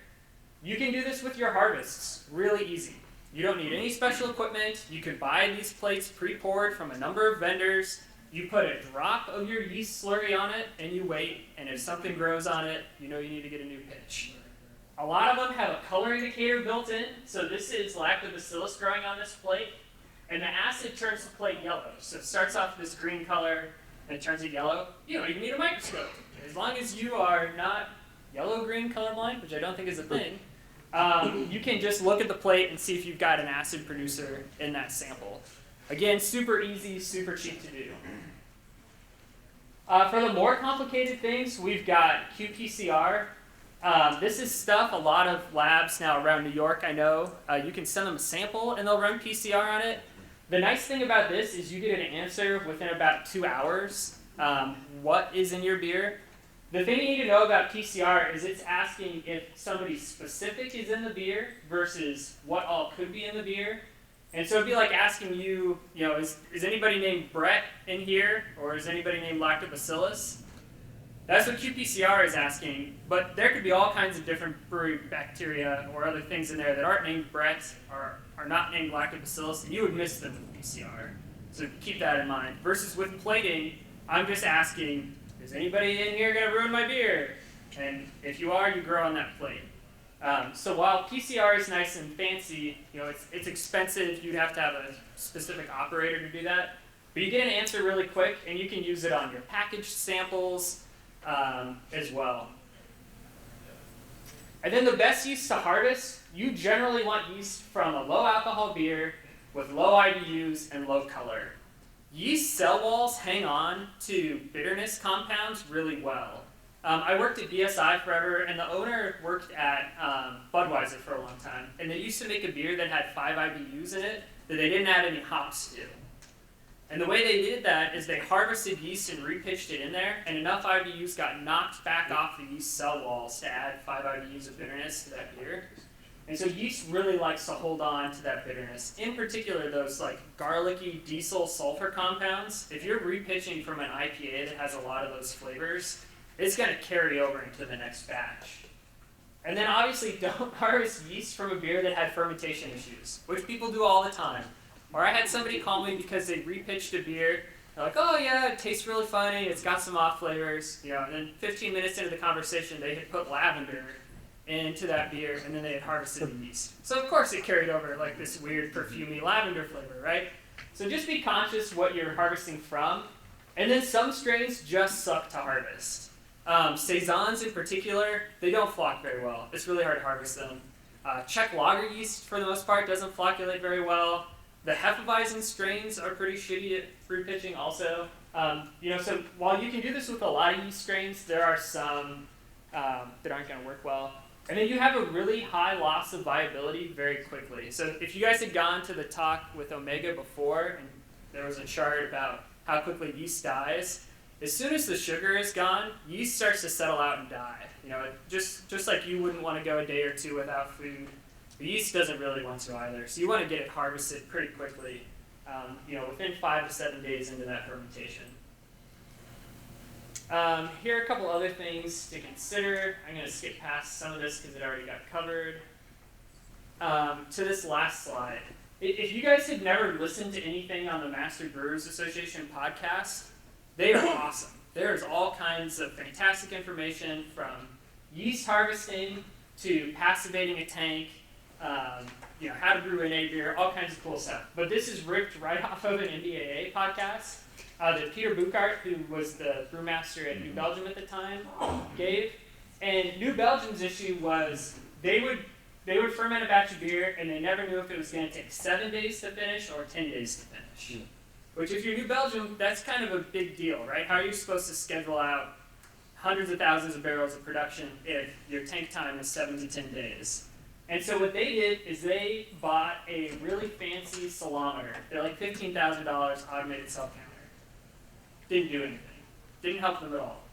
You can do this with your harvests really easy. You don't need any special equipment. You can buy these plates pre-poured from a number of vendors. You put a drop of your yeast slurry on it, and you wait. And if something grows on it, you know you need to get a new pitch. A lot of them have a color indicator built in. So this is lactobacillus growing on this plate. And the acid turns the plate yellow. So it starts off this green color, and it turns it yellow. You don't even need a microscope. As long as you are not yellow-green colorblind, which I don't think is a thing, you can just look at the plate and see if you've got an acid producer in that sample. Again, super easy, super cheap to do. For the more complicated things, we've got qPCR. This is stuff a lot of labs now around New York, I know. You can send them a sample and they'll run PCR on it. The nice thing about this is you get an answer within about 2 hours. What is in your beer? The thing you need to know about PCR is it's asking if somebody specific is in the beer versus what all could be in the beer. And so it'd be like asking you, is anybody named Brett in here, or is anybody named Lactobacillus? That's what qPCR is asking, but there could be all kinds of different brewery bacteria or other things in there that aren't named Brett or are not named Lactobacillus, and you would miss them with PCR. So keep that in mind. Versus with plating, I'm just asking, is anybody in here going to ruin my beer? And if you are, you grow on that plate. So while PCR is nice and fancy, it's expensive. You'd have to have a specific operator to do that. But you get an answer really quick, and you can use it on your packaged samples as well. And then the best yeast to harvest, you generally want yeast from a low alcohol beer with low IBUs and low color. Yeast cell walls hang on to bitterness compounds really well. I worked at BSI forever, and the owner worked at Budweiser for a long time. And they used to make a beer that had 5 IBUs in it that they didn't add any hops to. And the way they did that is they harvested yeast and repitched it in there, and enough IBUs got knocked back off the yeast cell walls to add 5 IBUs of bitterness to that beer. And so yeast really likes to hold on to that bitterness. In particular, those like garlicky diesel sulfur compounds. If you're repitching from an IPA that has a lot of those flavors, it's going to carry over into the next batch. And then obviously don't harvest yeast from a beer that had fermentation issues, which people do all the time. Or I had somebody call me because they repitched a beer. They're like, oh yeah, it tastes really funny, it's got some off flavors, and then 15 minutes into the conversation, they had put lavender into that beer, and then they had harvested the yeast. So of course it carried over like this weird perfumey lavender flavor, right? So just be conscious what you're harvesting from. And then some strains just suck to harvest. Saisons in particular, they don't flock very well. It's really hard to harvest them. Czech lager yeast, for the most part, doesn't flocculate very well. The Hefeweizen strains are pretty shitty at fruit pitching also. So while you can do this with a lot of yeast strains, there are some that aren't going to work well. And then you have a really high loss of viability very quickly. So if you guys had gone to the talk with Omega before, and there was a chart about how quickly yeast dies, as soon as the sugar is gone, yeast starts to settle out and die. Just like you wouldn't want to go a day or two without food, the yeast doesn't really want to either. So you want to get it harvested pretty quickly, within 5 to 7 days into that fermentation. Here are a couple other things to consider. I'm going to skip past some of this because it already got covered. To this last slide. If you guys had never listened to anything on the Master Brewers Association podcast, they are awesome. There's all kinds of fantastic information from yeast harvesting to passivating a tank, how to brew an A beer, all kinds of cool stuff. But this is ripped right off of an NDAA podcast that Peter Buchart, who was the brewmaster at New Belgium at the time, gave. And New Belgium's issue was they would ferment a batch of beer and they never knew if it was going to take 7 days to finish or 10 days to finish. Which if you're New Belgium, that's kind of a big deal, right? How are you supposed to schedule out hundreds of thousands of barrels of production if your tank time is 7 to 10 days? And so what they did is they bought a really fancy salometer. They're like $15,000 automated cell counter. Didn't do anything. Didn't help them at all.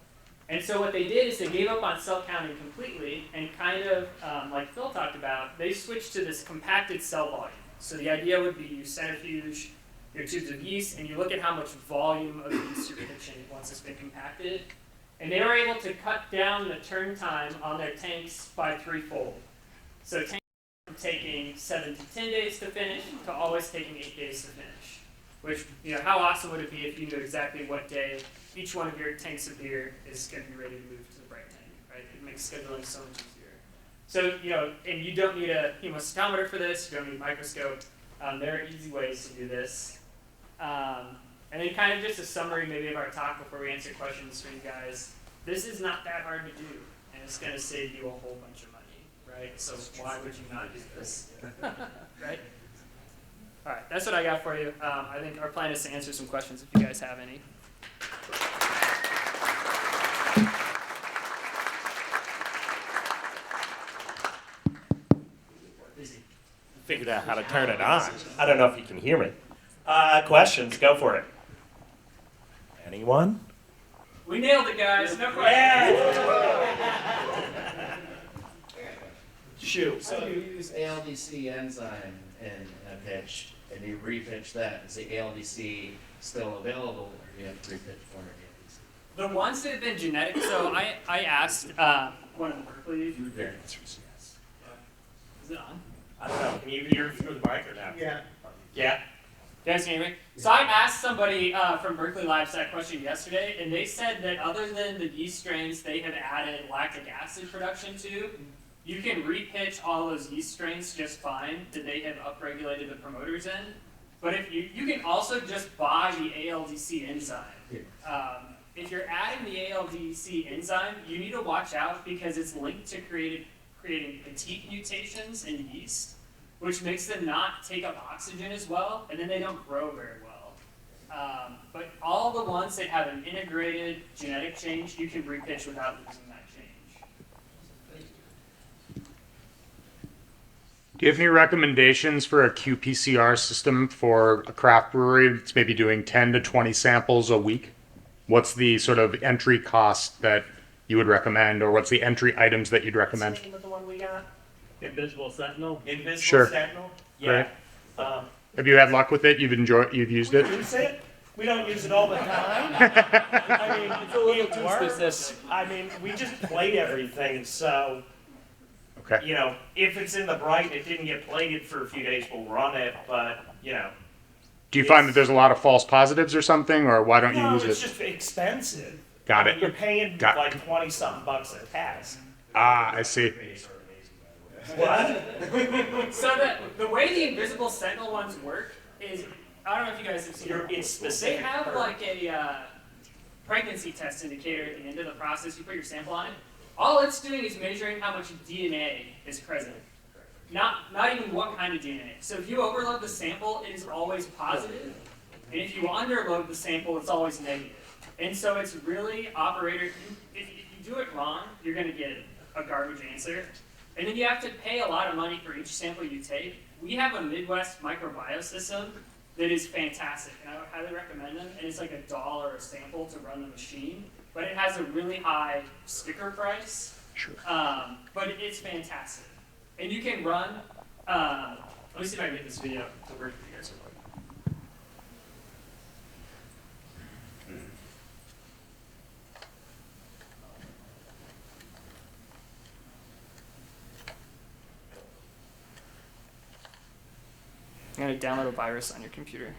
And so what they did is they gave up on cell counting completely and kind of, like Phil talked about, they switched to this compacted cell volume. So the idea would be you centrifuge your tubes of yeast and you look at how much volume of yeast you're pitching once it's been compacted. And they were able to cut down the turn time on their tanks by threefold. So tanks from taking 7 to 10 days to finish to always taking 8 days to finish. Which, how awesome would it be if you knew exactly what day each one of your tanks of beer is going to be ready to move to the bright tank, right? It makes scheduling so much easier. So, and you don't need a hemocytometer for this, you don't need a microscope. There are easy ways to do this. And then kind of just a summary maybe of our talk before we answer questions for you guys. This is not that hard to do, and it's going to save you a whole bunch of money, right? So why would you not do this, right? All right, that's what I got for you. I think our plan is to answer some questions if you guys have any. Figured out how to turn it on. I don't know if you can hear me. Questions, go for it. Anyone? We nailed it, guys. No questions. Shoot. So you use ALDC enzyme in a pitch, and you repitch that. Is the ALDC still available, or do you have to repitch for ALDC? The ones that have been genetic, so I asked one of the Berkeley. Their answers, yes. Is it on? I don't know. Can you hear through the mic or not? Yeah. Yeah? You guys can hear me? So I asked somebody from Berkeley Labs that question yesterday, and they said that other than the yeast strains they have added lactic acid production to, you can repitch all those yeast strains just fine that they have upregulated the promoters in. But if you can also just buy the ALDC enzyme. If you're adding the ALDC enzyme, you need to watch out because it's linked to creating fatigue mutations in yeast, which makes them not take up oxygen as well, and then they don't grow very well. But all the ones that have an integrated genetic change, you can repitch without losing that change. Do you have any recommendations for a qPCR system for a craft brewery that's maybe doing 10 to 20 samples a week? What's the sort of entry cost that you would recommend, or what's the entry items that you'd recommend? What's the name of the one we got? Invisible Sentinel. Invisible Sure. Sentinel? Yeah. Have you had luck with it? You've used We it? use it. We don't use it all the time. I mean, it works. I mean, we just plate everything, so Okay. You know, if it's in the bright and it didn't get plated for a few days, we'll run it. But you know, Do you find that there's a lot of false positives or something, or why don't you no, use it's it? just expensive. Got I mean, it. you're paying Got it. like 20-something bucks a pass. Ah, I see. What? So the way the invisible sentinel ones work is, I don't know if you guys have seen it. It's specific. They have like a pregnancy test indicator at the end of the process. You put your sample on it. All it's doing is measuring how much DNA is present. Not even what kind of DNA. So if you overload the sample, it is always positive. And if you underload the sample, it's always negative. And so it's really operator, if you do it wrong, you're gonna get a garbage answer. And then you have to pay a lot of money for each sample you take. We have a Midwest microbiosystem that is fantastic, and I would highly recommend them. And it's like $1 a sample to run the machine, but it has a really high sticker price. Sure. But it's fantastic. And you can run, let me see if I can get this video to work for you guys real quick. I'm gonna download a virus on your computer.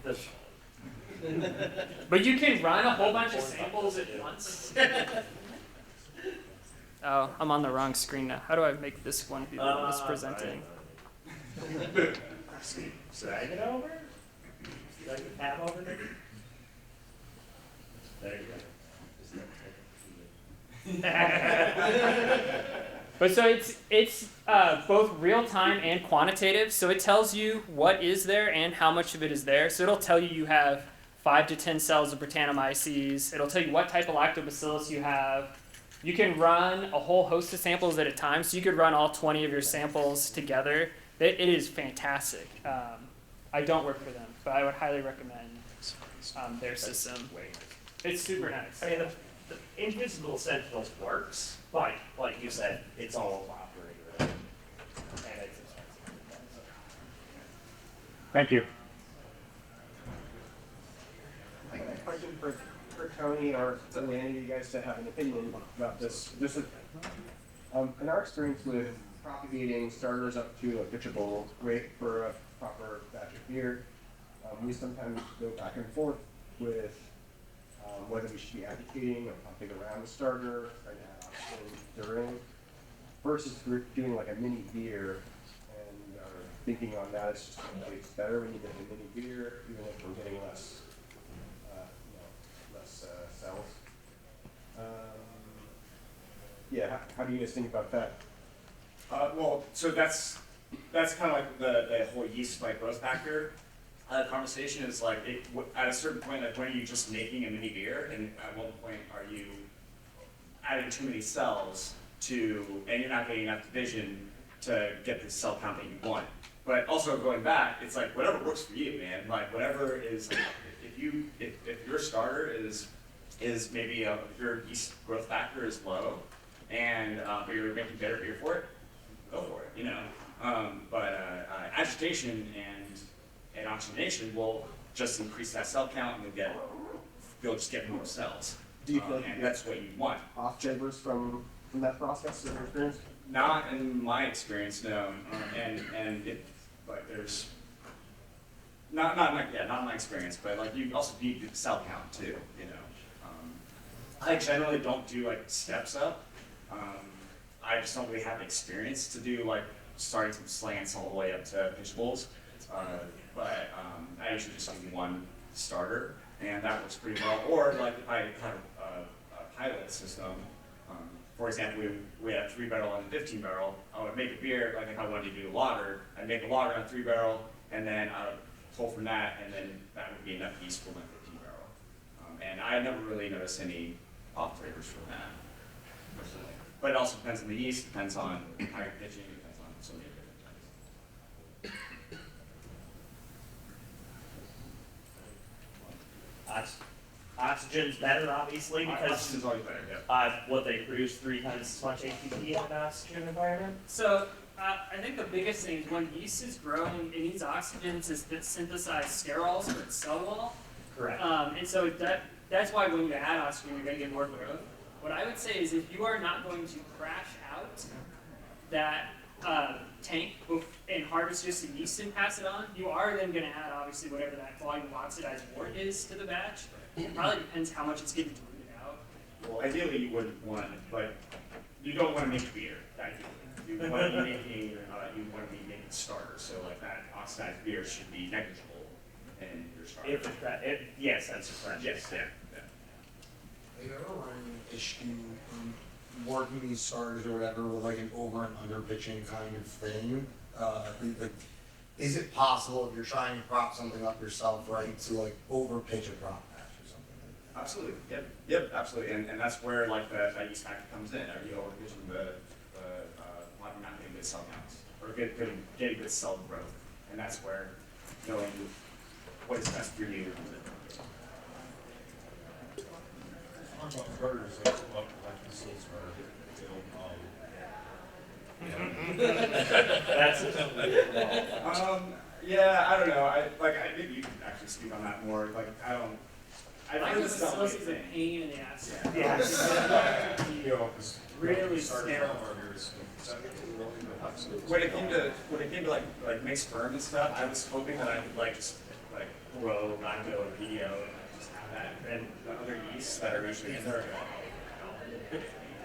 But you can run a whole bunch of samples at once. Oh, I'm on the wrong screen now. How do I make this one be the one that's presenting? Drag it over? Drag the tab over there? There you go. But so it's both real time and quantitative. So it tells you what is there and how much of it is there. So it'll tell you have 5 to 10 cells of Brettanomyces. It'll tell you what type of lactobacillus you have. You can run a whole host of samples at a time. So you could run all 20 of your samples together. It is fantastic. I don't work for them, but I would highly recommend their system. It's super nice. I mean, the invisible sentinels works, but like you said, it's all operator. And it's expensive. Thank you. I got a question for Tony or any of you guys to have an opinion about this. This is, in our experience with propagating starters up to a pitchable weight for a proper batch of beer, we sometimes go back and forth with whether we should be agitating or pumping around the starter, trying to add oxygen during, versus if we're doing like a mini beer and are thinking on that, it's just it's better when you get a mini beer, even if we're getting less cells. Yeah, how do you guys think about that? Well, so that's kind of like the whole yeast like growth factor conversation is like at a certain point, like when are you just making a mini beer, and at what point are you adding too many cells and you're not getting enough division to get the cell count that you want. But also going back, it's like whatever works for you, man. Like whatever is, if your starter is maybe if your yeast growth factor is low, and but you're making better beer for it, go for it. You know, but agitation and oxygenation will just increase that cell count, and you'll just get more cells. Do you feel like and that's what you want. Off flavors from that process in your experience? Not in my experience, no. But there's not in my experience, but like you also need the cell count too. You know, I generally don't do like steps up. I just don't really have experience to do like starting from slants all the way up to pitch bowls. But I usually just do one starter, and that works pretty well. Or like if I had a pilot system, for example, we had a 3-barrel and a 15-barrel. I would make a beer, like if I wanted to do a lager, I'd make a lager on a 3-barrel, and then I would pull from that, and then that would be enough yeast for my 15-barrel. And I never really noticed any off flavors from that. But it also depends on the yeast, depends on how you're pitching, depends on so many different things. Oxygen's better, obviously, because Oxygen's always better, yeah. what they produce 3 times as much ATP in an oxygen environment. So I think the biggest thing is when yeast is growing, it needs oxygen to synthesize sterols for its cell wall. Correct. And so that's why when you add oxygen, you're going to get more growth. What I would say is if you are not going to crash out that tank and harvest just the yeast and pass it on, you are then going to add obviously whatever that volume of oxidized wort is to the batch. It probably depends how much it's getting diluted out. Well, ideally you wouldn't want, but you don't want to make beer. Ideally, you want to be making starters. So like that oxidized beer should be negligible in your starter. Yes, that's correct. Yes, yeah. Have you ever run into an issue working these starters or whatever with like an over and under pitching kind of thing? Like, is it possible if you're trying to prop something up yourself, right, to like over pitch a prop match or something like that? Absolutely. Yep, absolutely. And that's where like that yeast factor comes in. Are you overfishing why you're not getting good cell counts or getting good cell growth? And that's where knowing what is best for you comes in. Talk about starters, like the seeds are, That's yeah, I don't know. Maybe you can actually speak on that more. Like, I Like heard the this stuff. facilities is a pain in the ass. Yeah. you know, because Really starters sterile. hamburgers, When it came to like mixed sperm and stuff, I was hoping that I could just grow lacto or PDO and just have that and the other yeasts that are usually in there.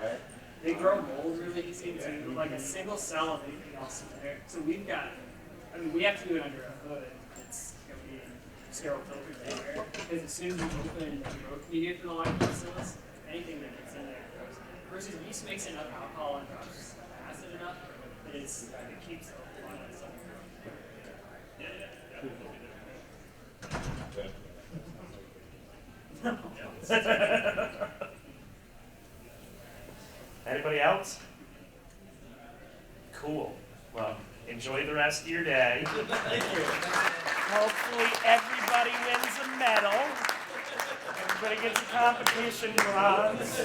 Right? They grow mold really easy too, like a single cell of anything else in there. So we have to do it under a hood. It's going to be sterile filtered everywhere. Because as soon as you open the growth media for the lactobacillus, anything that gets in there goes in. Versus yeast makes enough alcohol and drops acid enough that it keeps a lot of that stuff. Anybody else? Cool. Well, enjoy the rest of your day. Thank you. Hopefully everybody wins a medal. Everybody gets a competition bronze.